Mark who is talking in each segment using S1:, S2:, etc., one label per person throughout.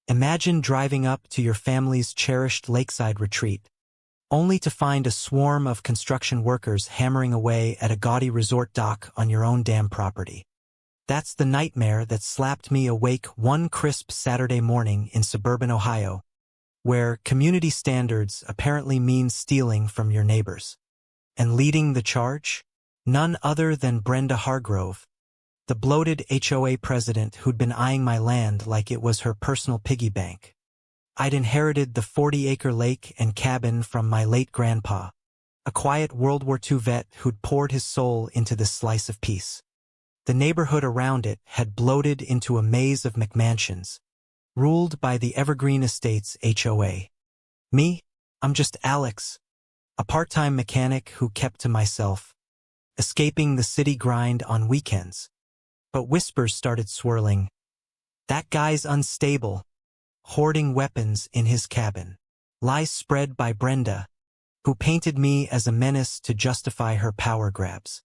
S1: Imagine driving up to your family's cherished lakeside retreat, only to find a swarm of construction workers hammering away at a gaudy resort dock on your own damn property. That's the nightmare that slapped me awake one crisp Saturday morning in suburban Ohio, where community standards apparently mean stealing from your neighbors. And leading the charge? None other than Brenda Hargrove, the bloated HOA president who'd been eyeing my land like it was her personal piggy bank. I'd inherited the 40-acre lake and cabin from my late grandpa, a quiet World War II vet who'd poured his soul into this slice of peace. The neighborhood around it had bloated into a maze of McMansions, ruled by the Evergreen Estates HOA. Me? I'm just Alex, a part-time mechanic who kept to myself, escaping the city grind on weekends. But whispers started swirling. That guy's unstable, hoarding weapons in his cabin. Lies spread by Brenda, who painted me as a menace to justify her power grabs.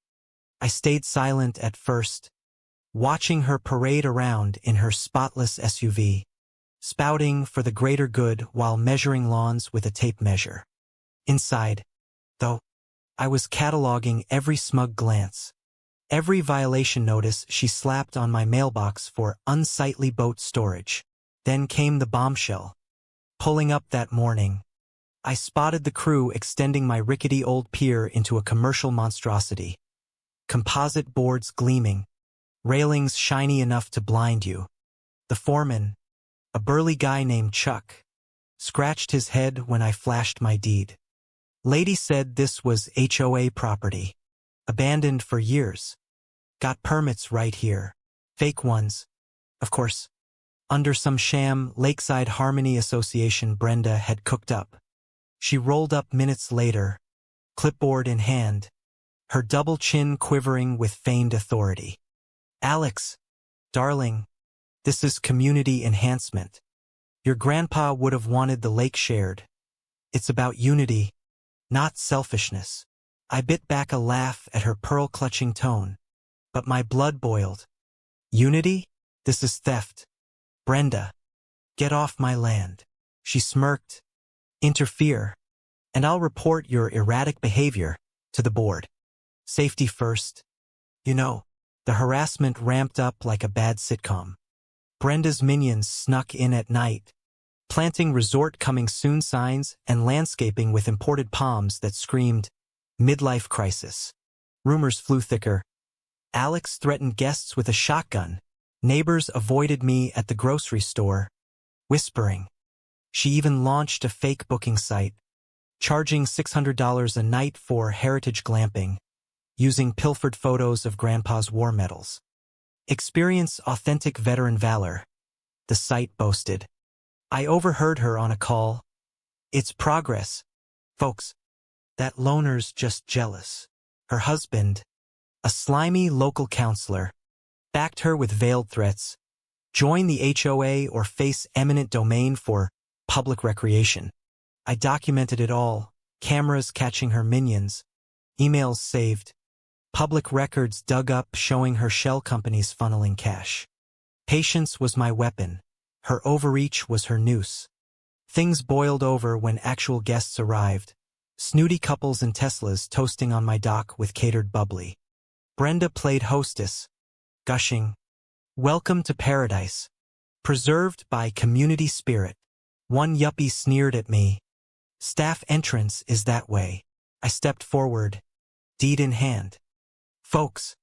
S1: I stayed silent at first, watching her parade around in her spotless SUV, spouting for the greater good while measuring lawns with a tape measure. Inside, though, I was cataloging every smug glance, every violation notice she slapped on my mailbox for unsightly boat storage. Then came the bombshell. Pulling up that morning, I spotted the crew extending my rickety old pier into a commercial monstrosity. Composite boards gleaming, railings shiny enough to blind you. The foreman, a burly guy named Chuck, scratched his head when I flashed my deed. Lady said this was HOA property, abandoned for years. Got permits right here. Fake ones, of course, under some sham Lakeside Harmony Association Brenda had cooked up. She rolled up minutes later, clipboard in hand, her double chin quivering with feigned authority. Alex, darling, this is community enhancement. Your grandpa would have wanted the lake shared. It's about unity, not selfishness. I bit back a laugh at her pearl-clutching tone, but my blood boiled. Unity? This is theft. Brenda, get off my land. She smirked. Interfere, and I'll report your erratic behavior to the board. Safety first. You know, the harassment ramped up like a bad sitcom. Brenda's minions snuck in at night, planting resort coming soon signs and landscaping with imported palms that screamed, midlife crisis. Rumors flew thicker. Alex threatened guests with a shotgun. Neighbors avoided me at the grocery store, whispering. She even launched a fake booking site, charging $600 a night for heritage glamping, using pilfered photos of Grandpa's war medals. Experience authentic veteran valor, the site boasted. I overheard her on a call. It's progress, folks. That loner's just jealous. Her husband, a slimy local counselor, backed her with veiled threats. Join the HOA or face eminent domain for public recreation. I documented it all, cameras catching her minions, emails saved, public records dug up showing her shell companies funneling cash. Patience was my weapon. Her overreach was her noose. Things boiled over when actual guests arrived. Snooty couples and Teslas toasting on my dock with catered bubbly. Brenda played hostess, gushing, "Welcome to paradise, preserved by community spirit." One yuppie sneered at me. "Staff entrance is that way." I stepped forward, deed in hand. "Folks,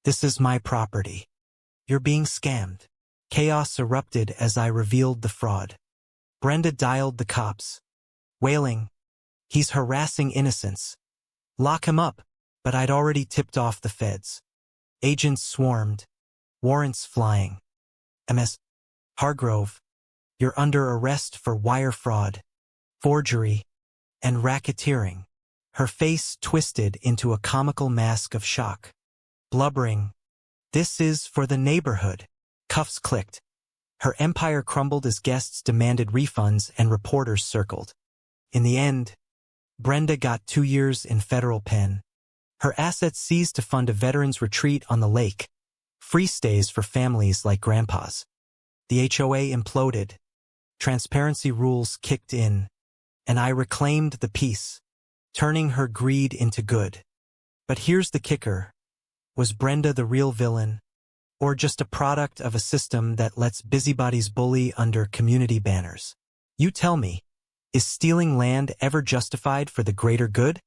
S1: this is my property. You're being scammed." Chaos erupted as I revealed the fraud. Brenda dialed the cops, wailing, "He's harassing innocents. Lock him up." But I'd already tipped off the feds. Agents swarmed, warrants flying. "Ms. Hargrove, you're under arrest for wire fraud, forgery, and racketeering." Her face twisted into a comical mask of shock. Blubbering, "This is for the neighborhood." Cuffs clicked. Her empire crumbled as guests demanded refunds and reporters circled. In the end, Brenda got 2 years in federal pen. Her assets seized to fund a veterans retreat on the lake, free stays for families like Grandpa's. The HOA imploded, Transparency rules kicked in, and I reclaimed the peace, turning her greed into good. But here's the kicker. Was Brenda the real villain, or just a product of a system that lets busybodies bully under community banners? You tell me, is stealing land ever justified for the greater good?